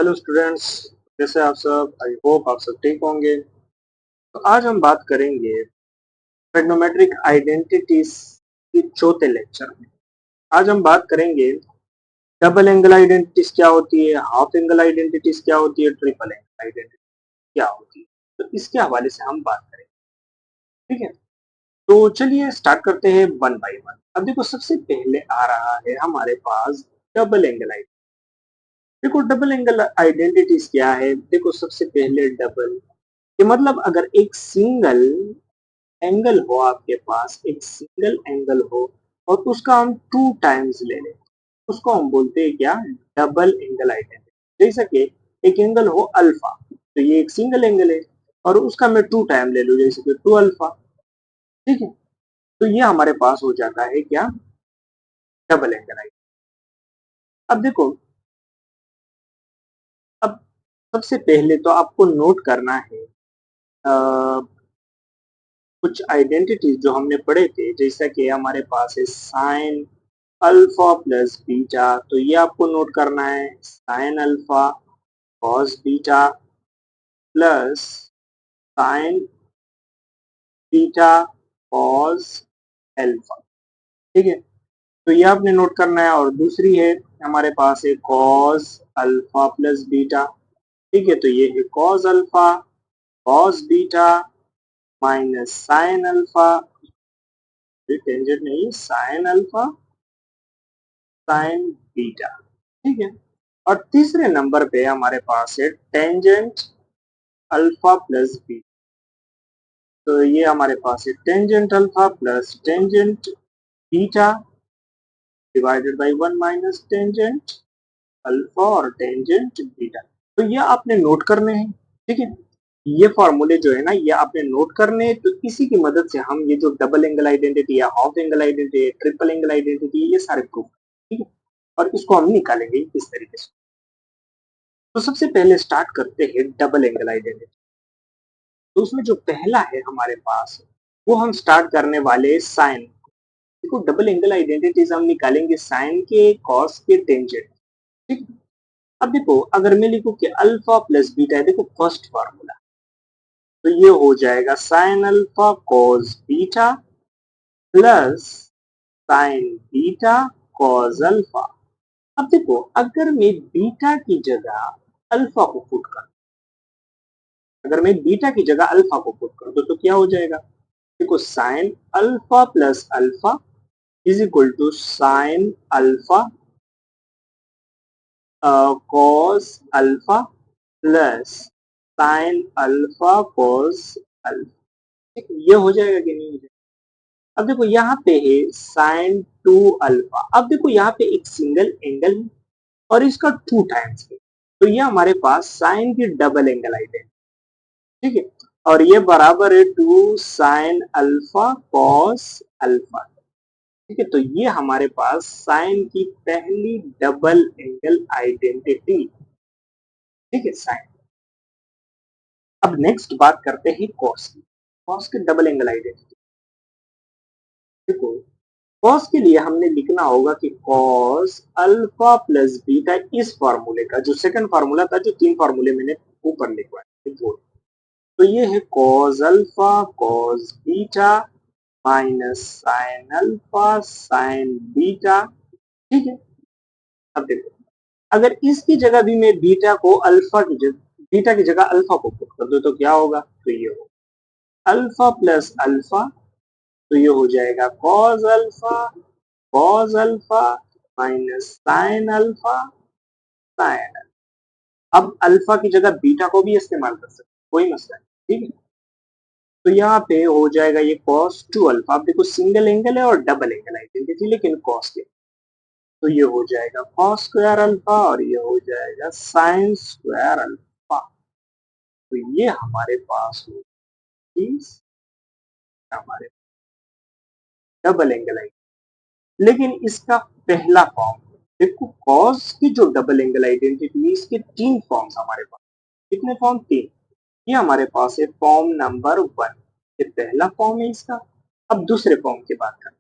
Hello students, कैसे आप सब? आई होप आप सब ठीक होंगे। तो आज हम बात करेंगे ट्रिग्नोमेट्रिक आइडेंटिटीज की चौथे लेक्चर में। आज हम बात करेंगे डबल एंगल आइडेंटिटीज क्या होती है, हाफ एंगल आइडेंटिटीज क्या होती है, ट्रिपल एंगल आइडेंटिटी क्या होती है। तो इसके हवाले से हम बात करेंगे, ठीक है। तो चलिए स्टार्ट करते हैं वन बाय वन। अब देखो, सबसे पहले आ रहा है हमारे पास डबल एंगल आइडेंटिटी। देखो, डबल एंगल आइडेंटिटीज क्या है। देखो, सबसे पहले डबल कि मतलब अगर एक सिंगल एंगल हो, आपके पास एक सिंगल एंगल हो और उसका हम टू टाइम्स ले लें, उसको हम बोलते हैं क्या? Double angle identity. जैसा कि एक एंगल हो अल्फा, तो ये एक सिंगल एंगल है और उसका मैं टू टाइम ले लूं, जैसे कि टू अल्फा, ठीक है। तो ये हमारे पास हो जाता है क्या? Double angle identity. अब देखो, अब सबसे पहले तो आपको नोट करना है कुछ आइडेंटिटीज जो हमने पढ़े थे। जैसा कि हमारे पास है साइन अल्फा प्लस बीटा, तो ये आपको नोट करना है। Sign alpha cos beta plus sign beta cos alpha, ठीक है। तो ये आपने नोट करना है। और दूसरी है हमारे पास है कॉस अल्फा प्लस बीटा, ठीक है। तो ये है cos alpha cos beta minus sine alpha, tangent नहीं, साइन अल्फा साइन बीटा, ठीक है। और तीसरे नंबर पे हमारे पास है टेंजेंट अल्फा प्लस बीटा। तो ये हमारे पास है tangent alpha plus tangent beta divided by one minus tangent alpha और टेंजेंट बीटा। तो ये आपने नोट करने हैं, ठीक है। ये फॉर्मूले जो है ना, ये आपने नोट करने हैं। तो इसी की मदद से हम ये जो डबल एंगल आइडेंटिटी या half angle identity triple angle identity, ये सारे प्रूफ, ठीक है। और इसको हम निकालेंगे इस तरीके से। तो सबसे पहले स्टार्ट करते हैं डबल एंगल आइडेंटिटी। तो उसमें जो पहला है हमारे पास, वो हम स्टार्ट करने वाले साइन। देखो, डबल एंगल आइडेंटिटीज हम निकालेंगे साइन के, कॉस के, टेंजेंट, ठीक है। अब देखो, अगर मैं लिखूं कि अल्फा प्लस बीटा है, देखो फर्स्ट फार्मूला, तो ये हो जाएगा sign alpha cos beta plus sign beta cos alpha. अब देखो, अगर मैं बीटा की जगह अल्फा को पुट कर, अगर मैं बीटा की जगह अल्फा को पुट कर दो, तो क्या हो जाएगा? देखो, sine alpha plus alpha is equal to sine alpha cos alpha plus sine alpha cos alpha. ये हो जाएगा कि नहीं हो जाएगा? अब देखो, यहाँ पे है साइन टू अल्फा। अब देखो, यहाँ पे एक सिंगल एंगल है और इसका टू टाइम्स है, तो ये हमारे पास साइन की डबल एंगल आइडेंटिटी, ठीक है। और ये बराबर है two sine alpha cos alpha, ठीक है। तो ये हमारे पास साइन की पहली डबल एंगल आइडेंटिटी, ठीक है, साइन। अब नेक्स्ट बात करते हैं कॉस की। कॉस के डबल एंगल आइडेंटिटी, देखो, कॉस के लिए हमने लिखना होगा कि कॉस अल्फा प्लस बीटा, इस फॉर्मूले का जो सेकंड फार्मूला था, जो तीन फार्मूले मैंने ऊपर लिखवाए, तो ये है cos alpha cos beta minus sine alpha sign beta, ठीक है। अब देखो, अगर इसकी जगह भी मैं बीटा को अल्फा की जगह, बीटा की जगह अल्फा को पुट कर दो, तो क्या होगा? तो ये होगा अल्फा प्लस अल्फा, तो ये हो जाएगा cos alpha minus sine alpha sign. अब अल्फा की जगह बीटा को भी इस्तेमाल कर सकते, कोई मसला नहीं, ठीक है। तो यहाँ पे हो जाएगा ये कॉस टू अल्फा। आप देखो, सिंगल एंगल है और डबल एंगल आइडेंटिटी, लेकिन कॉस के, तो ये हो जाएगा कॉस स्क्वायर अल्फा और ये हो जाएगा साइन स्क्वायर अल्फा। तो ये हमारे पास होगी हमारे डबल एंगल आइडेंटिटी। लेकिन इसका पहला फॉर्म, देखो कॉस की जो डबल एंगल आइडेंटिटी है, इसके तीन फॉर्म्स हमारे पास। कितने फॉर्म? तीन। ये हमारे पास है फॉर्म नंबर वन, ये पहला फॉर्म है इसका। अब दूसरे फॉर्म की बात करते हैं।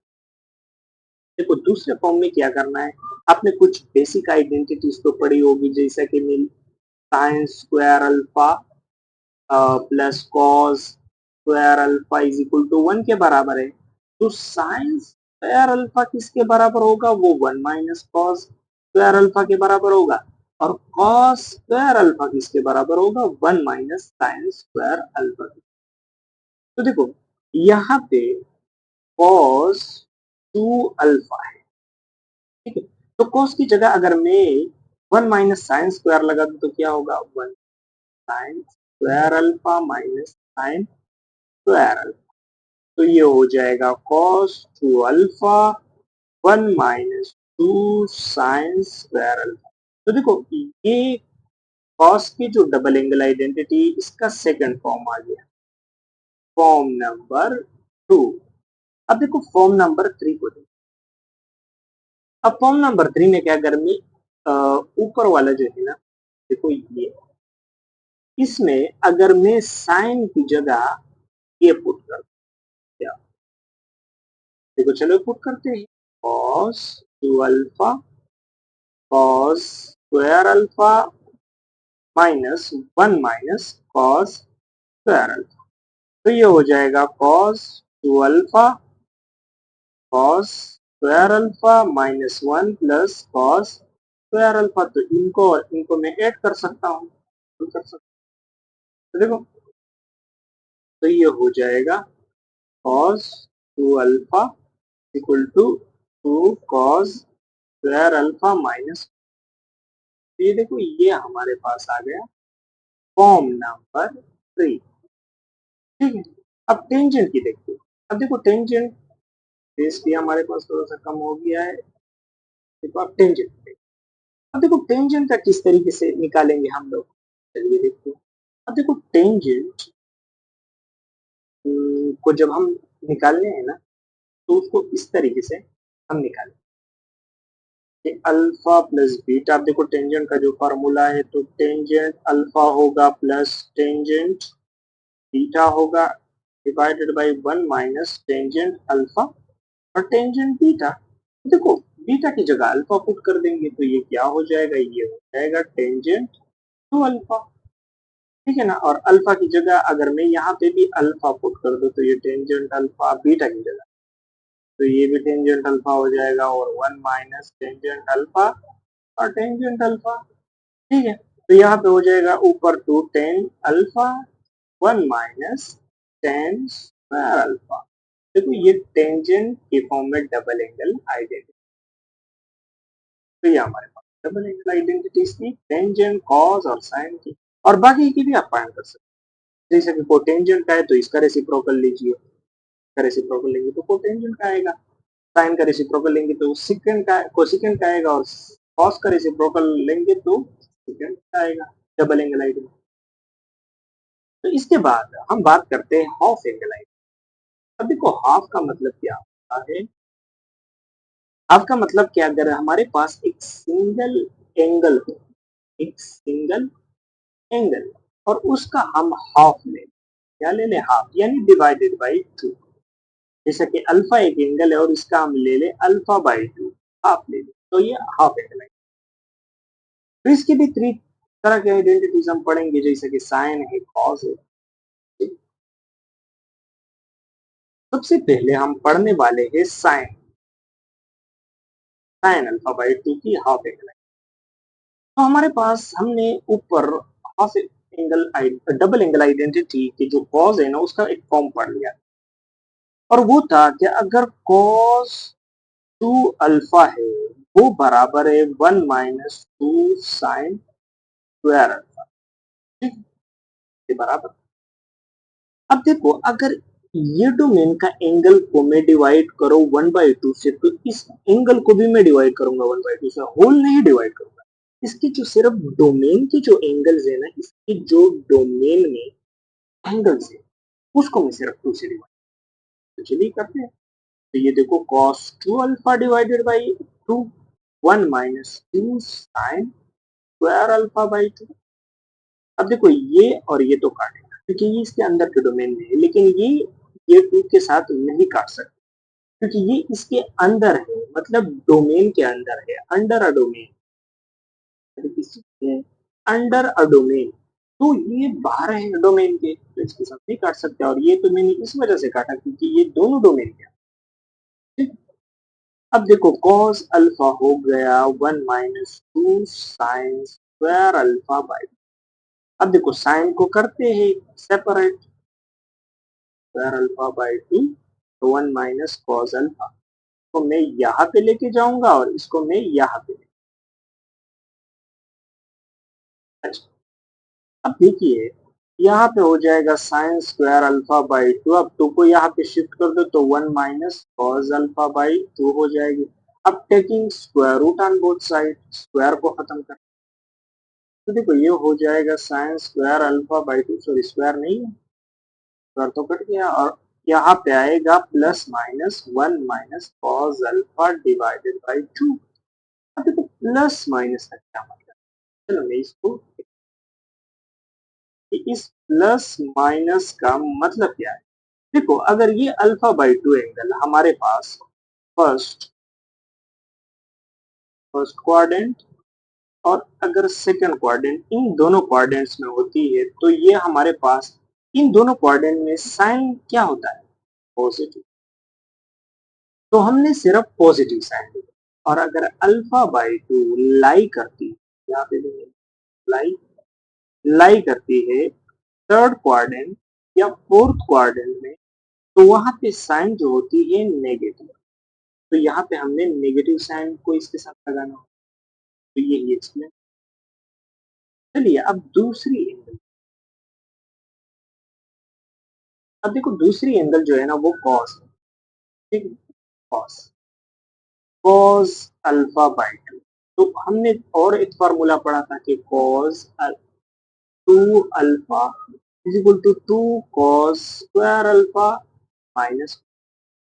देखो, दूसरे फॉर्म में क्या करना है, आपने कुछ बेसिक आइडेंटिटीज तो पढ़ी होगी, जैसा कि sine square alpha plus cos square alpha is equal to 1 के बराबर है। तो साइन स्क्वायर अल्फा किसके बराबर होगा? वो 1 माइनस कॉस स्क्वायर अल्फा के बराबर होगा। और कॉस स्क्वायर अल्फा किसके बराबर होगा? 1 माइनस साइन स्क्वायर अल्फा। तो देखो यहाँ पे कॉस 2 अल्फा है, ठीक है। तो कॉस की जगह अगर मैं 1 माइनस साइन स्क्वायर लगा दूं तो क्या होगा? 1 sign square alpha minus sign square alpha. तो ये हो जाएगा cos 2 alpha 1 minus 2 sign square alpha. तो देखो ये cos की जो डबल एंगल आइडेंटिटी इसका सेकंड फॉर्म आ गया, फॉर्म नंबर 2। अब देखो फॉर्म नंबर 3 को देखो। अब फॉर्म नंबर 3 में क्या, अगर मैं ऊपर वाला जो है ना, देखो ये, इसमें अगर मैं साइन की जगह ये पुट कर दिया, देखो चलो पुट करते हैं, cos 2 alpha cos square alpha minus 1 minus cos square alpha. तो ये हो जाएगा cos 2 alpha cos square alpha minus 1 plus cos square alpha. तो इनको मैं ऐड कर सकता हूँ, तो देखो तो ये हो जाएगा cos 2 alpha equal to 2 cos square alpha minus. ये देखो ये हमारे पास आ गया फॉर्म नंबर 3, ठीक है। अब टेंजेंट की देखते हैं। अब देखो टेंजेंट बेस भी हमारे पास थोड़ा सा कम हो गया है। देखो अब टेंजेंट, अब देखो टेंजेंट का किस तरीके से निकालेंगे हम लोग, चलिए देखते हैं। अब देखो टेंजेंट को जब हम निकालने हैं ना, तो उसको इस तरीके से हम निकालें कि अल्फा प्लस बीटा। आप देखो टेंजेंट का जो फॉर्मूला है, तो टेंजेंट अल्फा होगा प्लस टेंजेंट बीटा होगा divided by 1 minus tangent alpha और टेंजेंट बीटा। देखो बीटा की जगह अल्फा पुट कर देंगे तो ये क्या हो जाएगा? ये हो जाएगा टेंजेंट टू अल्फा, ठीक है ना। और अल्फा की जगह अगर मैं यहाँ पे भी अल्फा पुट कर दूं तो ये टेंजेंट अल्फा बीटा की जगह, तो ये भी टेंजेंट अल्फा हो जाएगा और 1 माइनस टेंजेंट अल्फा और टेंजेंट अल्फा, ठीक है। तो यहाँ पे हो जाएगा ऊपर two tan alpha 1 minus tan square alpha. देखो ये टेंजेंट के फॉर्म में डबल एंगल आइडेंटिटी। तो ये हमारे पास डबल एंगल आइडेंटिटी थी टेंजेंट कॉस और साइन की, और बाकी की भी आप फाइंड कर सकते हैं। जैसे कि कोटेंजेंट का है तो इसका रेसिप्रोकल लीजिए, इसका रेसिप्रोकल लेंगे तो कोटेंजेंट का आएगा। साइन का रेसिप्रोकल लेंगे तो सेकंड का कोसेकेंड का आएगा, और कॉस का रेसिप्रोकल लेंगे तो सेकंड का आएगा। Double angle identity. तो इसके बाद हम बात करते हैं हाफ एंगल आइडेंटिटी। अब देखो हाफ का मतलब क्या होता है? हाफ का मतलब क्या, अगर हमारे पास एक सिंगल एंगल हो, एक सिंगल एंगल, और उसका हम हाफ ले, क्या ले ले? हाफ, यानी डिवाइडेड बाई 2। जैसा कि अल्फा एक एंगल है और इसका हम ले ले अल्फा बाई 2, हाफ ले ले, तो ये हाफ एंगल है। तो इसकी भी 3 तरह के आइडेंटिटीज हम पढ़ेंगे, जैसे कि साइन है, कॉस है। सबसे पहले हम पढ़ने वाले हैं साइन, साइन अल्फा बाई 2 की हाफ एंगल। तो हमारे पास हमने ऊपर half angle double angle identity की जो कॉज है ना, उसका एक फॉर्म पढ़ लिया, और वो था कि अगर कॉस 2 अल्फा है वो बराबर है 1 माइनस 2 साइन स्क्वायर अल्फा, ठीक है, बराबर। अब देखो अगर ये डोमेन का एंगल को मैं डिवाइड करो 1/2 से, तो इस एंगल को भी मैं डिवाइड करूंगा 1/2 से, होल नहीं डिवाइड करूंगा। इसकी जो सिर्फ डोमेन की जो एंगल्स है ना, इसकी जो डोमेन में एंगल्स है, उसको मैं सिर्फ 2 से डिवाइड, तो चलिए करते हैं। तो ये देखो cos 2 alpha divided by 2, 1 minus 2 sign square alpha by 2। अब देखो ये और ये तो काटेगा क्योंकि ये इसके अंदर के डोमेन में है, लेकिन ये 2 के साथ नहीं काट सकते क्योंकि ये इसके अंदर है, मतलब डोमेन के अंदर है, under a domain. Under a domain, तो ये बाहर है डोमेन के, तो इसके साथ नहीं काट सकते, और ये तो मैंने इस वजह से काटा क्योंकि ये दोनों डोमेन के हैं, ठीक? अब देखो cos अल्फा हो गया 1 minus 2 sign square alpha by, अब देखो साइन को करते हैं सेपरेट, स्क्वायर अल्फा बाई 2, तो 1 माइनस cos अल्फा को मैं यहाँ पे लेके जाऊंगा और इसको मैं यहाँ पे अच्छा, अब देखिए यहाँ पे हो जाएगा साइन स्क्वायर अल्फा बाई 2, अब 2 को यहाँ पे शिफ्ट कर दो तो 1 माइनस cos अल्फा बाई 2 हो जाएगी। अब taking square root on both side, square को खत्म कर, तो देखो ये हो जाएगा sine square alpha by 2, sorry square नहीं है, स्क्वायर तो कट गया, और यहाँ पे आएगा plus minus 1 minus cos alpha divided by 2। अब देखो प्लस माइनस का क्या मतलब, चलो मैं इसको, इस प्लस माइनस का मतलब क्या है, देखो अगर ये अल्फा बाई 2 एंगल हमारे पास फर्स्ट फर्स्ट क्वाड्रेंट और अगर सेकंड क्वाड्रेंट, इन दोनों क्वाड्रेंट्स में होती है, तो ये हमारे पास इन दोनों क्वाड्रेंट में साइन क्या होता है, पॉजिटिव, तो हमने सिर्फ पॉजिटिव साइन लिया। और अगर अल्फा बाई 2 लाई करती है, यहाँ पे लाई लाई करती है थर्ड क्वाड्रेंट या फोर्थ क्वाड्रेंट में, तो वहां पे साइन जो होती है नेगेटिव, तो यहाँ पे हमने नेगेटिव साइन को इसके साथ लगाना होगा, तो ये एक्सप्लेन। चलिए अब दूसरी एंगल, अब देखो दूसरी एंगल जो है ना वो कॉस है, ठीक है, कॉस कॉस अल्फा बाई 2, तो हमने और एक फॉर्मूला पढ़ा था कि cos 2 alpha is equal to 2 cos square alpha minus,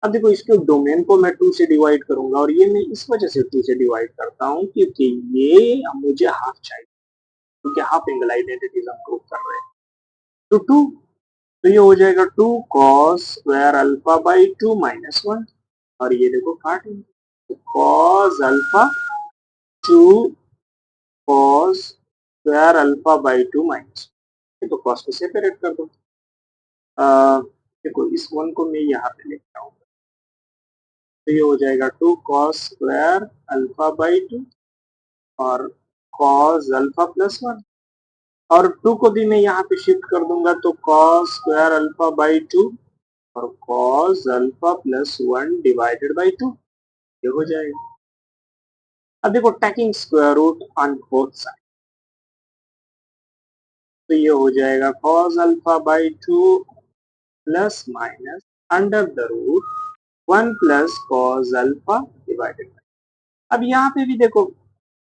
अब देखो इसके डोमेन को मैं 2 से डिवाइड करूंगा, और ये मैं इस वजह से 2 से डिवाइड करता हूँ क्योंकि ये मुझे हाफ चाहिए, क्योंकि हाफ एंगल आइडेंटिटीज हम प्रूव कर रहे हैं, तो 2, तो ये हो जाएगा 2 cos square alpha by 2 minus 1, और ये देखो काट, तो cos alpha 2 cos square alpha by 2 minus, तो कॉस को सेपरेट कर दो, देखो इस वन को मैं यहाँ पे लेके आऊंगा, तो ये हो जाएगा 2 कॉस स्क्वायर अल्फा बाई 2 और कॉस अल्फा प्लस 1, और 2 को भी मैं यहाँ पे शिफ्ट कर दूंगा, तो कॉस स्क्वायर अल्फा बाई 2 और cos alpha plus 1 divided by 2, ये हो जाएगा। अब देखो taking square root on both side, तो ये हो जाएगा cos alpha by 2 plus minus under the root 1 plus cos alpha divided by, अब यहाँ पे भी देखो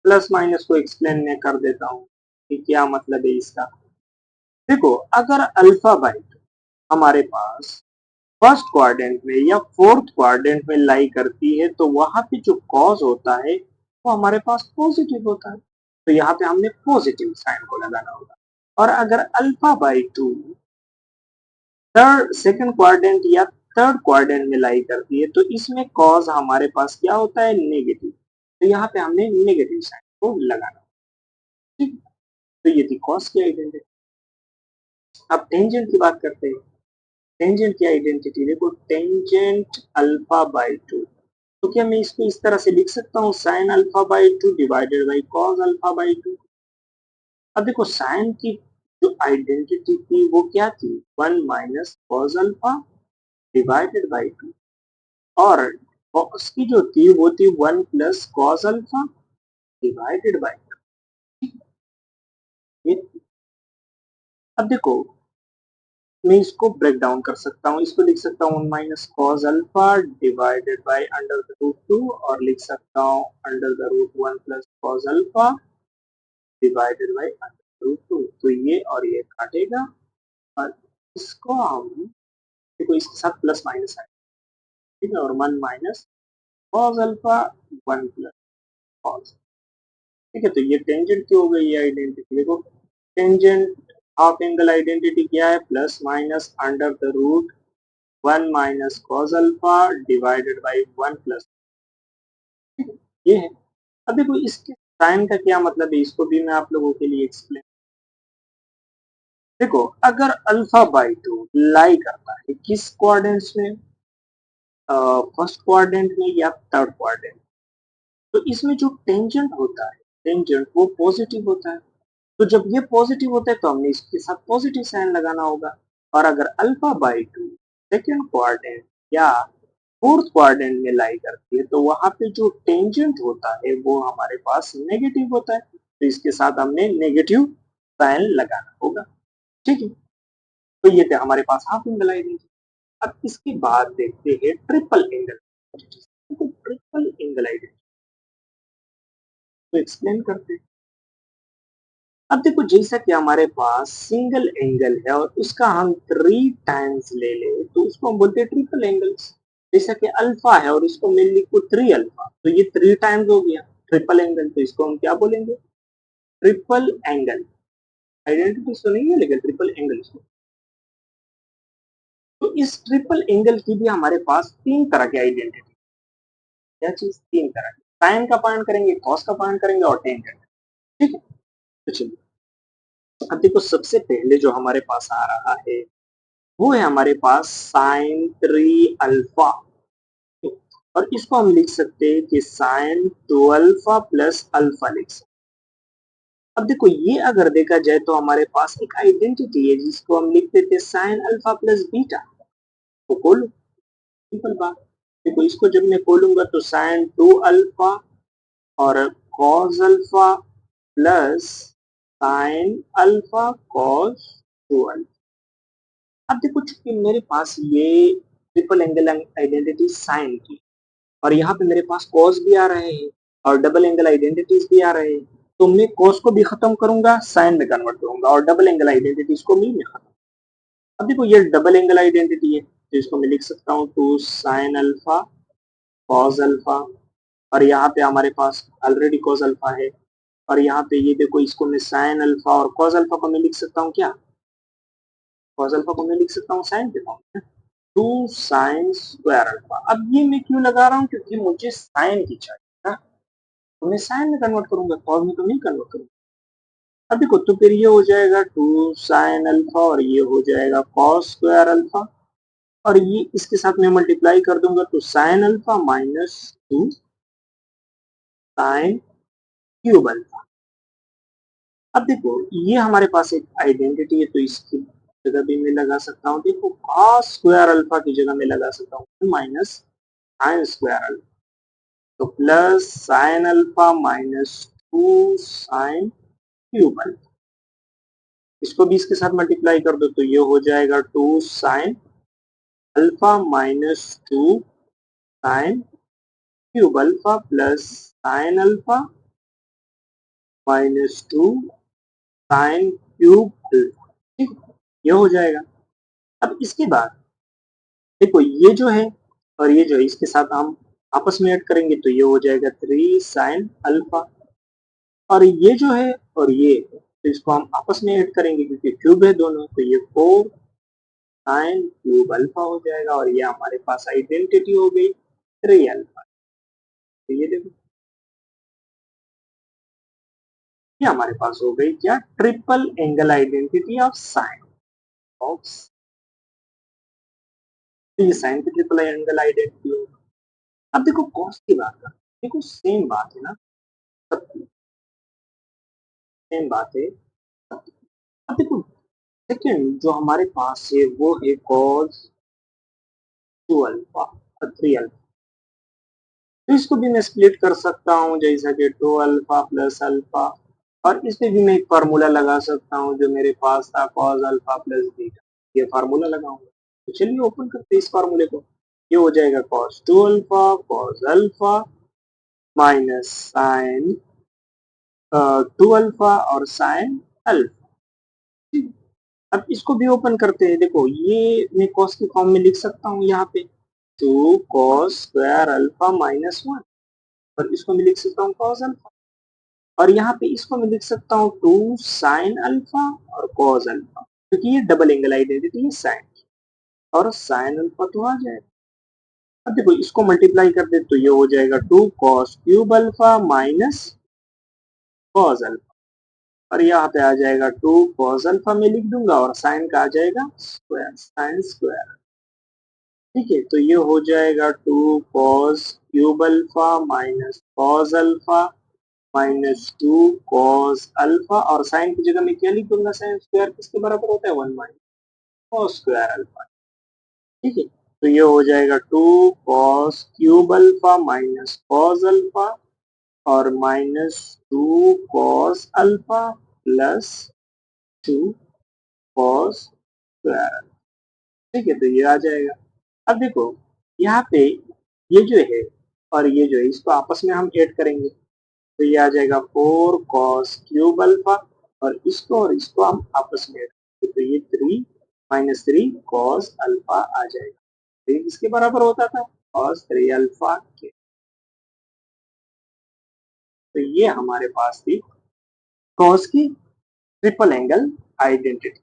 प्लस माइनस को एक्सप्लेन मैं कर देता हूँ कि क्या मतलब है इसका। देखो अगर अल्फा बाई हमारे पास फर्स्ट क्वाड्रेंट में या फोर्थ क्वाड्रेंट में लाई करती है, तो वहां पे जो कॉज होता है वो हमारे पास पॉजिटिव होता है, तो यहाँ पे हमने पॉजिटिव साइन को लगाना होगा। और अगर alpha by 2 third second quadrant या थर्ड क्वाड्रेंट में लाई करती है, तो इसमें कॉज हमारे पास क्या होता है, नेगेटिव, तो यहाँ पे हमने नेगेटिव साइन को लगाना, ठीक, तो ये थी कॉस की आइडेंटिटी। अब टेंजेंट की बात करते हैं, टेंजेंट की आइडेंटिटी देखो, टेंजेंट अल्फा बाई 2, तो क्या मैं इसको इस तरह से लिख सकता हूँ sine alpha by 2 divided by cos alpha by 2। अब देखो साइन की जो आइडेंटिटी थी वो क्या थी, 1 minus cos alpha divided by 2, और कॉस की जो थी वो थी 1 plus cos alpha divided by 2। अब देखो मैं इसको ब्रेक डाउन कर सकता हूँ, इसको लिख सकता हूँ 1 minus cos alpha divided by under the root 2, और लिख सकता हूँ under the root 1 plus cos alpha divided by under root 2, तो ये और ये काटेगा, और इसको हम देखो इसके साथ प्लस माइनस है, ठीक है, और 1 minus cos alpha 1 plus cos, ठीक है, तो ये टेंजेंट की हो गई ये आइडेंटिटी। देखो टेंजेंट हाफ एंगल आइडेंटिटी क्या है, plus minus under the root 1 minus cos alpha divided by 1 plus, ये है। अब देखो इसके साइन का क्या मतलब है, इसको भी मैं आप लोगों के लिए एक्सप्लेन। देखो, अगर अल्फा बाई टू लाई करता है किस क्वाड्रेंट्स में, फर्स्ट क्वाड्रेंट में या थर्ड क्वाड्रेंट, तो इसमें जो टेंजेंट होता है, टेंजेंट वो पॉजिटिव होता है। तो जब ये पॉजिटिव होता है तो हमने इसके साथ पॉजिटिव साइन लगाना होगा। और अगर alpha by two second quadrant या फोर्थ क्वाड्रेंट में लाई करती है तो वहां पे जो टेंजेंट होता है वो हमारे पास नेगेटिव होता है, तो इसके साथ हमने नेगेटिव साइन लगाना होगा। ठीक है, तो ये थे हमारे पास हाफ एंगल आइडेंटिटी। अब इसके बाद देखते हैं ट्रिपल एंगल। तो ट्रिपल एंगल आइडेंटिटी तो एक्सप्लेन करते हैं। अब देखो, जैसा कि हमारे पास सिंगल एंगल है और उसका हम 3 टाइम्स ले ले तो उसको हम बोलते हैं ट्रिपल एंगल्स। जैसा कि अल्फा है और इसको मैं लिखूं 3 अल्फा, तो ये 3 टाइम्स हो गया ट्रिपल एंगल, तो इसको हम क्या बोलेंगे, ट्रिपल एंगल। आइडेंटिटी तो नहीं है लेकिन ट्रिपल एंगल इसको। तो इस ट्रिपल एंगल की भी हमारे पास 3 तरह की आइडेंटिटी। क्या चीज, 3 तरह की, साइन का पॉइंट करेंगे, कॉस का पॉइंट करेंगे और टेन करेंगे। ठीक है, तो चलिए, अब देखो सबसे पहले जो हमारे पास आ रहा है वो है हमारे पास साइन 3 अल्फा। और इसको हम लिख सकते हैं कि साइन 2 अल्फा प्लस अल्फा लिख सकते हैं। अब देखो, ये अगर देखा जाए तो हमारे पास एक आइडेंटिटी है जिसको हम लिख देते हैं साइन अल्फा प्लस बीटा। तो खोलो, सिंपल बात। देखो, इसको जब मैं खोलूंगा तो साइन 2 अल्फा और cos alpha plus sine alpha cos 2 alpha. अब देखो, चूंकि मेरे पास ये ट्रिपल एंगल आइडेंटिटी साइन की और यहाँ पे मेरे पास कॉस भी आ रहे हैं और डबल एंगल आइडेंटिटीज भी आ रहे हैं, तो मैं कॉस को भी खत्म करूंगा, साइन में कन्वर्ट करूंगा और डबल एंगल आइडेंटिटीज को मी में खत्म। अब देखो, ये डबल एंगल आइडेंटिटी है तो इसको मैं लिख सकता हूँ 2 sin अल्फा कॉस अल्फा। और यहाँ पे हमारे पास ऑलरेडी कॉस अल्फा है। और यहाँ पे ये देखो, इसको मैं साइन अल्फा और कॉस अल्फा को मैं लिख सकता हूँ क्या, कॉस अल्फा को मैं लिख सकता हूँ साइन के फॉर्म में, 2 sin स्क्वायर अल्फा। अब ये मैं क्यों लगा रहा हूँ, क्योंकि मुझे साइन की चाहिए ना, तो मैं साइन में कन्वर्ट करूंगा, कॉस में तो नहीं कन्वर्ट करूंगा। अब देखो, तो फिर ये हो जाएगा 2 sin अल्फा और ये हो जाएगा cos स्क्वायर अल्फा। और ये इसके साथ में मल्टीप्लाई कर दूंगा तो sine alpha minus 2 sin cube alpha. अब देखो, ये हमारे पास एक आइडेंटिटी है तो इसकी जगह भी मैं लगा सकता हूँ, देखो cos स्क्वायर अल्फा की जगह मैं लगा सकता हूँ माइनस साइन स्क्वायर अल्फा, तो plus sine alpha minus 2 sin cube alpha. इसको भी इसके साथ मल्टीप्लाई कर दो तो ये हो जाएगा 2 sin alpha minus 2 sin cube alpha plus sine alpha minus 2 sin cube alpha. ठीक, ये हो जाएगा। अब इसके बाद देखो, ये जो है और ये जो है इसके साथ हम आपस में ऐड करेंगे तो ये हो जाएगा 3 sin अल्फा। और ये जो है और ये तो इसको हम आपस में ऐड करेंगे क्योंकि क्यूब है दोनों, तो ये 4 sin क्यूब अल्फा हो जाएगा। और ये हमारे पास आइडेंटिटी हो गई 3 अल्फा। तो ये देखो, ये हमारे पास हो गई क्या, triple angle identity of sine of. तो ये साइन की ट्रिपल एंगल आइडेंटिटी होगी। अब देखो कॉस की बात करते हैं। देखो सेम बात है ना, सब सेम बात है। अब देखो, सेकेंड जो हमारे पास है वो है cos 2 अल्फा और 3 अल्फा। तो इसको भी मैं स्प्लिट कर सकता हूँ जैसा कि 2 अल्फा प्लस अल्फा। और इस पे भी मैं एक फार्मूला लगा सकता हूँ जो मेरे पास था cos अल्फा प्लस बीटा, ये फार्मूला लगाऊंगा। तो चलिए ओपन करते हैं इस फार्मूले को। ये हो जाएगा cos 2 alpha minus sine 2 alpha और साइन अल्फा। अब इसको भी ओपन करते हैं। देखो, ये मैं कॉस के फॉर्म में लिख सकता हूँ यहाँ पे 2 cos स्क्वायर अल्फा माइनस 1। और इसको मैं लिख सकता हूँ cos अल्फा। और यहाँ पे इसको मैं लिख सकता हूँ 2 sin अल्फा और cos अल्फा, क्योंकि ये डबल एंगल आइडेंटिटी है साइन, और साइन अल्फा तो आ जाएगा। अब देखो, इसको मल्टीप्लाई कर दे तो ये हो जाएगा 2 cos cube alpha minus cos alpha, और यहाँ पे आ जाएगा 2 कॉस अल्फा में लिख दूंगा और साइन का आ जाएगा स्क्वायर, साइन स्क्वायर। ठीक है, तो ये हो जाएगा 2 cos cube alpha minus cos alpha minus 2 cos alpha, और साइन की जगह में क्या लिख दूंगा, साइन स्क्वायर किसके बराबर होता है, 1 माइनस कॉस स्क्वायर अल्फा। ठीक है, तो ये हो जाएगा 2 cos cube alpha minus cos alpha और minus 2 cos alpha plus 2 cos square. ठीक है, तो ये आ जाएगा। अब देखो यहाँ पे ये जो है और ये जो है इसको आपस में हम ऐड करेंगे, तो ये आ जाएगा 4 कॉस क्यूब अल्फा, और इसको हम आपस में ऐड करेंगे, तो ये 3 माइनस 3 कॉस अल्फा आ जाएगा। तो ये किसके बराबर होता था, कॉस 3 अल्फा के। तो ये हमारे पास थी कॉस की ट्रिपल एंगल आइडेंटिटी।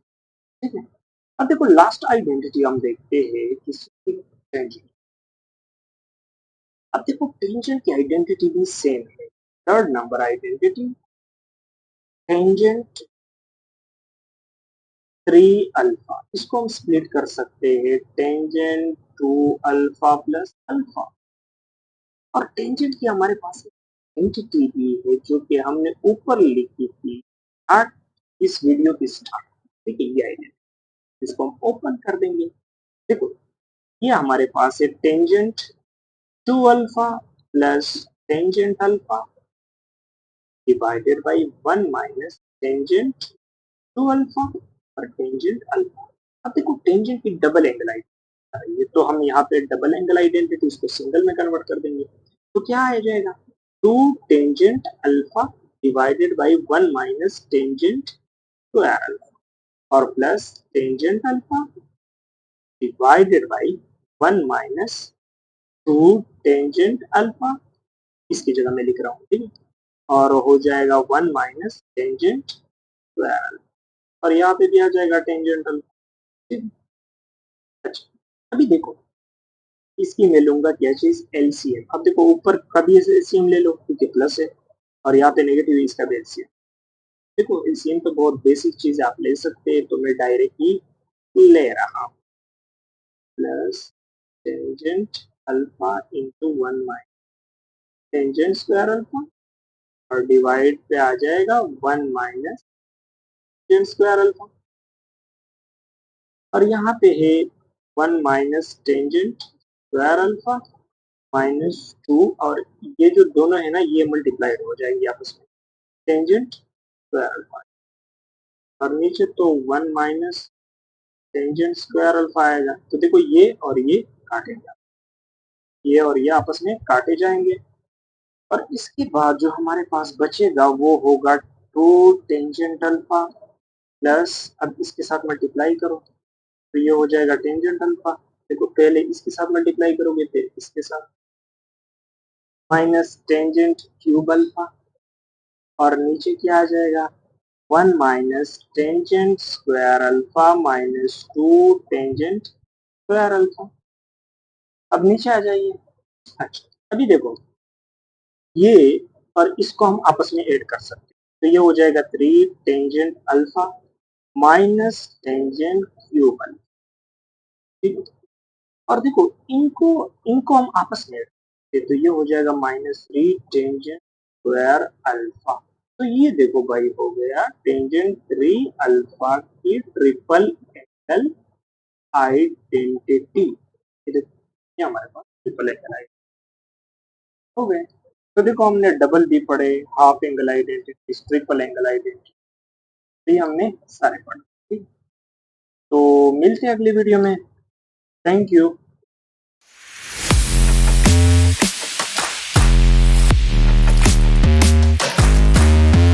ठीक है, अब देखो लास्ट आइडेंटिटी हम देखते हैं किसकी, टेंजेंट। अब देखो टेंजेंट की आइडेंटिटी भी सेम है। Third number identity, tangent 3 alpha, इसको हम स्प्लिट कर सकते हैं टेंजेंट 2 अल्फा प्लस अल्फा। और टेंजेंट की हमारे पास आइडेंटिटी भी है जो कि हमने ऊपर लिखी थी स्टार्ट, इस वीडियो की स्टार्ट। ठीक है, ये आइडेंटिटी इसको हम ओपन कर देंगे। देखो ये हमारे पास है tangent 2 alpha plus tangent alpha divided by 1 minus tangent 2 alpha और टेंजेंट अल्फा। अब देखो टेंजेंट की डबल एंगल आइडेंटिटी, ये तो हम यहाँ पे डबल एंगल आइडेंटिटी इसको सिंगल में कन्वर्ट कर देंगे, तो क्या आ जाएगा 2 tangent alpha divided by 1 minus tangent square alpha और plus tangent alpha divided by 1 minus 2 tangent alpha, इसकी जगह मैं लिख रहा हूँ। ठीक है, और हो जाएगा 1 माइनस टेंजेंट स्क्वायर अल्फा, और यहाँ पे भी आ जाएगा टेंजेंट अल्फा। ठीक है, अच्छा अभी देखो इसकी मैं लूंगा क्या चीज, एलसीएम। अब देखो ऊपर का भी एलसीएम ले लो क्योंकि प्लस है, और यहाँ पे नेगेटिव है, इसका भी एलसीएम। देखो एलसीएम तो बहुत बेसिक चीज है, आप ले सकते हैं, तो मैं डायरेक्टली ले रहा हूँ, plus tangent alpha into 1 minus tangent square alpha, और डिवाइड पे आ जाएगा 1 माइनस टेंजेंट स्क्वायर अल्फा, और यहाँ पे है 1 minus tangent square alpha minus 2, और ये जो दोनों है ना ये मल्टीप्लाइड हो जाएंगे आपस में, टेंजेंट स्क्वायर अल्फा, और नीचे तो 1 माइनस टेंजेंट स्क्वायर अल्फा आएगा। तो देखो ये और ये काटेगा, ये और ये आपस में काटे जाएंगे, और इसके बाद जो हमारे पास बचेगा वो होगा 2 टेंजेंट अल्फा प्लस, अब इसके साथ मल्टीप्लाई करो तो ये हो जाएगा टेंजेंट अल्फा। देखो पहले इसके साथ मल्टीप्लाई करोगे फिर इसके साथ, माइनस टेंजेंट क्यूब अल्फा, और नीचे क्या आ जाएगा 1 minus tangent square alpha minus 2 tangent square alpha. अब नीचे आ जाइए। अच्छा अभी देखो ये और इसको हम आपस में ऐड कर सकते हैं, तो ये हो जाएगा 3 tangent alpha minus tangent cube alpha. ठीक है, और देखो इनको इनको हम आपस में ऐड करते हैं, तो ये हो जाएगा माइनस 3 टेंजेंट स्क्वायर अल्फा। तो ये देखो भाई हो गया टेंजेंट 3 अल्फा की ट्रिपल एंगल आइडेंटिटी। ये देखो ये हमारे पास ट्रिपल एंगल आइडेंटिटी हो गए। तो देखो हमने डबल भी पढ़े, half angle identity, triple angle identity, ये हमने सारे पढ़े। ठीक, तो मिलते हैं अगली वीडियो में। Thank you.